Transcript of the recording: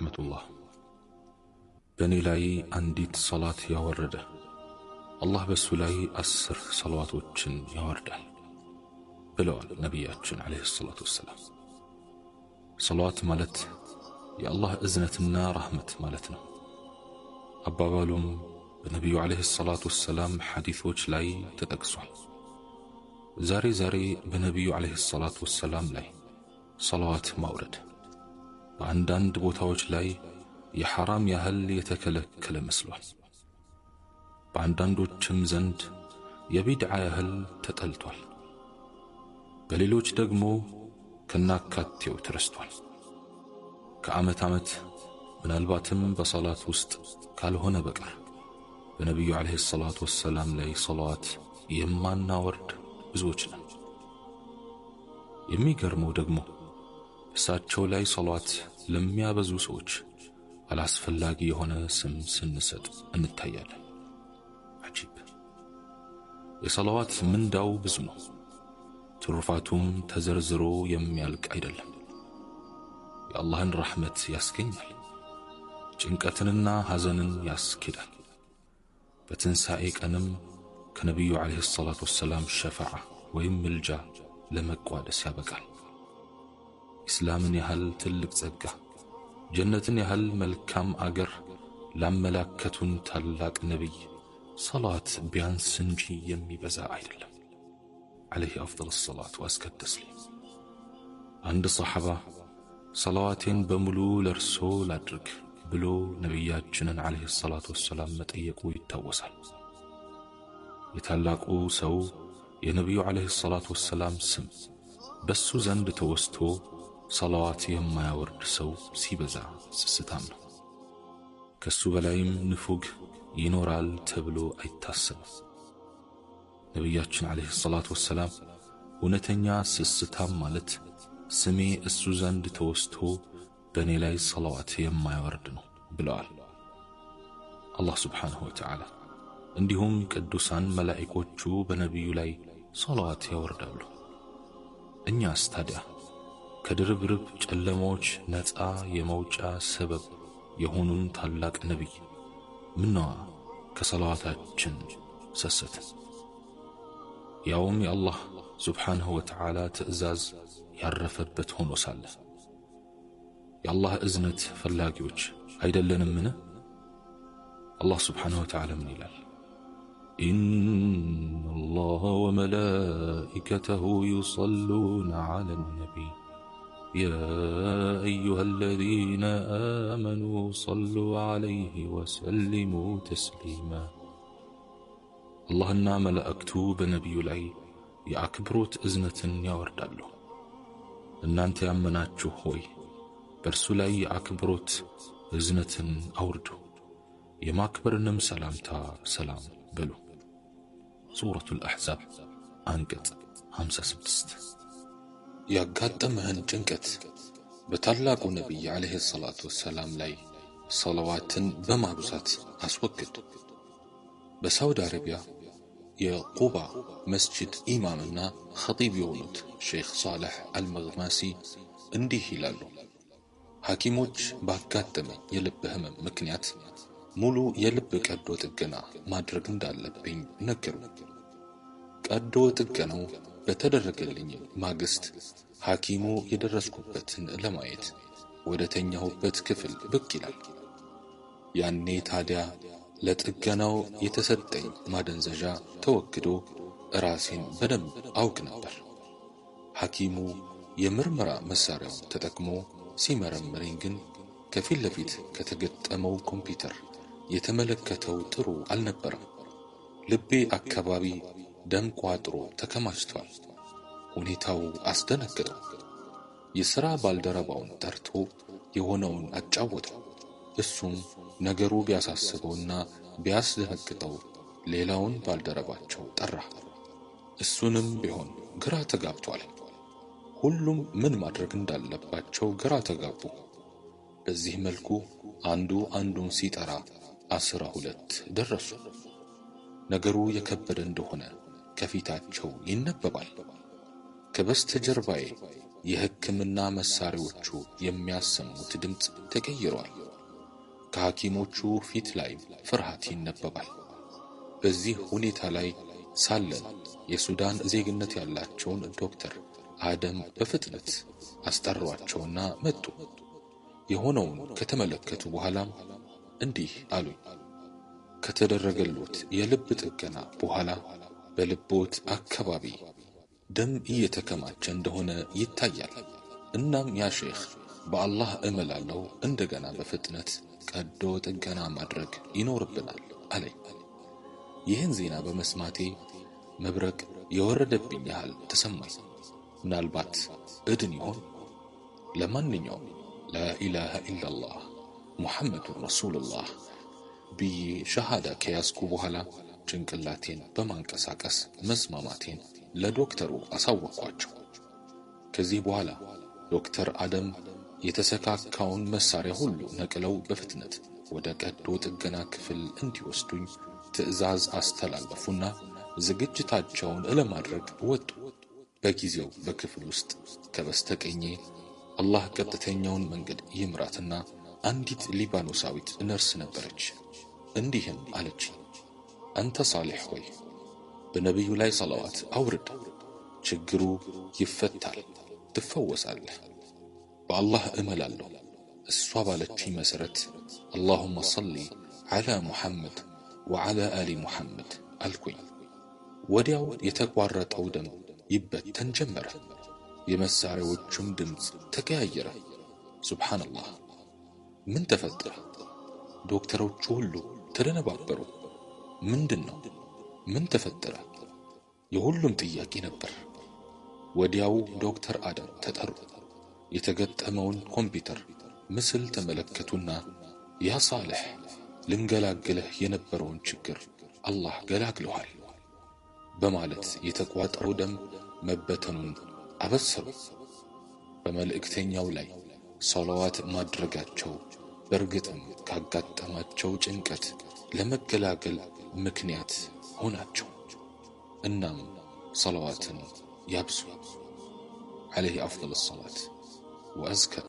ረሕመቱላህ በእኔ ላይ አንዲት ሰላት ያወረደ አላህ በሱ ላይ 10 ሰላዋቶችን ያወርዳል ብለዋል ነቢያችን ዓለይሂ ሰላቱ ወሰላም። ሰላዋት ማለት የአላህ እዝነትና ረሕመት ማለት ነው። አባባሉም በነቢዩ ዓለይሂ ሰላቱ ወሰላም ሐዲሶች ላይ ተጠቅሷል። ዛሬ በነቢዩ ዓለይሂ ሰላቱ ወሰላም ላይ ሰላዋት ማውረድ በአንዳንድ ቦታዎች ላይ የሐራም ያህል የተከለከለ መስሏል። በአንዳንዶችም ዘንድ የቢድዓ ያህል ተጠልቷል። በሌሎች ደግሞ ከናካቴው ተረስቷል። ከዓመት ዓመት ምናልባትም በሰላት ውስጥ ካልሆነ በቀር በነቢዩ ዓለይሂ ሰላቱ ወሰላም ላይ ሰላዋት የማናወርድ ብዙዎች ነን። የሚገርመው ደግሞ እሳቸው ላይ ሰላዋት ለሚያበዙ ሰዎች አላስፈላጊ የሆነ ስም ስንሰጥ እንታያለን። አጂብ! የሰላዋት ምንዳው ብዙ ነው። ትሩፋቱም ተዘርዝሮ የሚያልቅ አይደለም። የአላህን ረሕመት ያስገኛል። ጭንቀትንና ሐዘንን ያስኬዳል። በትንሣኤ ቀንም ከነቢዩ ዓለይሂ ሰላቱ ወሰላም ሸፋዓ ወይም ምልጃ ለመቋደስ ያበቃል። ኢስላምን ያህል ትልቅ ጸጋ፣ ጀነትን ያህል መልካም አገር ላመላከቱን ታላቅ ነቢይ ሰላት ቢያንስ እንጂ የሚበዛ አይደለም። ዓለይሂ አፍደሉ ሰላት ወአዝካ ተስሊም። አንድ ሰሓባ ሰላዋቴን በሙሉ ለርሶ ላድርግ ብሎ ነቢያችንን ዓለይሂ ሰላቱ ወሰላም መጠየቁ ይታወሳል። የታላቁ ሰው የነቢዩ ዓለይሂ ሰላቱ ወሰላም ስም በሱ ዘንድ ተወስቶ ሰላዋት የማያወርድ ሰው ሲበዛ ስስታም ነው። ከሱ በላይም ንፉግ ይኖራል ተብሎ አይታሰብም። ነቢያችን ዓለይሂ ሰላቱ ወሰላም እውነተኛ ስስታም ማለት ስሜ እሱ ዘንድ ተወስቶ በእኔ ላይ ሰላዋት የማያወርድ ነው ብለዋል። አላህ ስብሓንሁ ወተዓላ እንዲሁም ቅዱሳን መላእክቶቹ በነቢዩ ላይ ሰላዋት ያወርዳሉ። እኛስ ታዲያ ከድርብርብ ጨለማዎች ነፃ የመውጫ ሰበብ የሆኑን ታላቅ ነቢይ ምነዋ ከሰላዋታችን ሰሰትን? ያውም የአላህ ስብሓንሁ ወተዓላ ትእዛዝ ያረፈበት ሆኖ ሳለ የአላህ እዝነት ፈላጊዎች አይደለንምን? አላህ ስብሓንሁ ወተዓላ ምን ይላል? إن الله وملائكته يصلون على النبي يا أيها الذين آمنوا صلوا عليه وسلموا تسليما. اللهنا ملائكته بنبي العي يعكبروت إذنة يوردالو إن أنت يأمناتشو هوي برسولاي يعكبروت إذنة أوردو يماكبر نم سلامتا سلام بلو. ሱረቱ አልአሕዛብ አንቀጽ 56። ያጋጠመህን ጭንቀት በታላቁ ነቢይ ዓለይሂ ሰላቱ ወሰላም ላይ ሰላዋትን በማብዛት አስወግድ። በሳውዲ አረቢያ የቁባ መስጂድ ኢማምና ኸጢብ የሆኑት ሼኽ ሳልሕ አልመግማሲ እንዲህ ይላሉ። ሐኪሞች ባጋጠመኝ የልብ ህመም ምክንያት ሙሉ የልብ ቀዶ ጥገና ማድረግ እንዳለብኝ ነገሩ። ቀዶ ጥገናው በተደረገልኝ ማግስት ሐኪሙ የደረስኩበትን ለማየት ወደ ተኛሁበት ክፍል ብቅ ይላል። ያኔ ታዲያ ለጥገናው የተሰጠኝ ማደንዘዣ ተወግዶ ራሴን በደንብ አውቅ ነበር። ሐኪሙ የምርመራ መሳሪያውን ተጠቅሞ ሲመረምረኝ ግን ከፊት ለፊት ከተገጠመው ኮምፒውተር የተመለከተው ጥሩ አልነበረም። ልቤ አካባቢ ደም ቋጥሮ ተከማችቷል። ሁኔታው አስደነገጠው። የሥራ ባልደረባውን ጠርቶ የሆነውን አጫወተው። እሱም ነገሩ ቢያሳስበውና ቢያስደነግጠው ሌላውን ባልደረባቸው ጠራ። እሱንም ቢሆን ግራ ተጋብቷል። ሁሉም ምን ማድረግ እንዳለባቸው ግራ ተጋቡ። በዚህ መልኩ አንዱ አንዱን ሲጠራ 12 ደረሱ። ነገሩ የከበደ እንደሆነ ከፊታቸው ይነበባል። ከበስተጀርባዬ የሕክምና መሳሪያዎቹ የሚያሰሙት ድምፅ ተቀይሯል። ከሐኪሞቹ ፊት ላይ ፍርሃት ይነበባል። በዚህ ሁኔታ ላይ ሳለን የሱዳን ዜግነት ያላቸውን ዶክተር አደም በፍጥነት አስጠሯቸውና መጡ። የሆነውን ከተመለከቱ በኋላም እንዲህ አሉኝ። ከተደረገሎት የልብ ጥገና በኋላ በልቦት አካባቢ ደም እየተከማቸ እንደሆነ ይታያል። እናም ያ ሼኽ በአላህ እምላለሁ እንደገና በፍጥነት ቀዶ ጥገና ማድረግ ይኖርብናል አለኝ። ይህን ዜና በመስማቴ መብረቅ የወረደብኝ ያህል ተሰማኝ። ምናልባት እድን ይሆን? ለማንኛውም ላኢላሃ ኢላላህ ሙሐመዱን ረሱሉላህ ብዬ ሸሃዳ ከያዝኩ በኋላ ጭንቅላቴን በማንቀሳቀስ መስማማቴን ለዶክተሩ አሳወቅኳቸው። ከዚህ በኋላ ዶክተር አደም የተሰካካውን መሳሪያ ሁሉ ነቅለው በፍጥነት ወደ ቀዶ ጥገና ክፍል እንዲወስዱኝ ትዕዛዝ አስተላለፉና ዝግጅታቸውን ለማድረግ ወጡ። በጊዜው በክፍል ውስጥ ከበስተቀኜ አላህ ቀጥተኛውን መንገድ ይምራትና አንዲት ሊባኖሳዊት ነርስ ነበረች። እንዲህም አለች፣ አንተ ሳሊሕ ሆይ በነቢዩ ላይ ሰላዋት አውርድ፣ ችግሩ ይፈታል፣ ትፈወሳለህ። በአላህ እምላለሁ እሷ ባለችኝ መሰረት አላሁመ ሰሊ ዐላ ሙሐመድ ወዐላ አሊ ሙሐመድ አልኩኝ። ወዲያው የተቋረጠው ደም ይበተን ጀመረ። የመሳሪያዎቹም ድምፅ ተቀያየረ። ሱብሓነላህ! ምን ተፈጠረ? ዶክተሮቹ ሁሉ ተደነባበሩ። ምንድን ነው? ምን ተፈጠረ? የሁሉም ጥያቄ ነበር። ወዲያው ዶክተር አደም ተጠሩ። የተገጠመውን ኮምፒውተር ምስል ተመለከቱና ያ ሳሊሕ ልንገላግልህ የነበረውን ችግር አላህ ገላግለዋል በማለት የተቋጠረው ደም መበተኑን አበሰሩ። በመልእክተኛው ላይ ሰላዋት ማድረጋቸው በእርግጥም ካጋጠማቸው ጭንቀት ለመገላገል ምክንያት ሆናቸው። እናም ሰላዋትን ያብሱ። عليه أفضل الصلاة وأزكى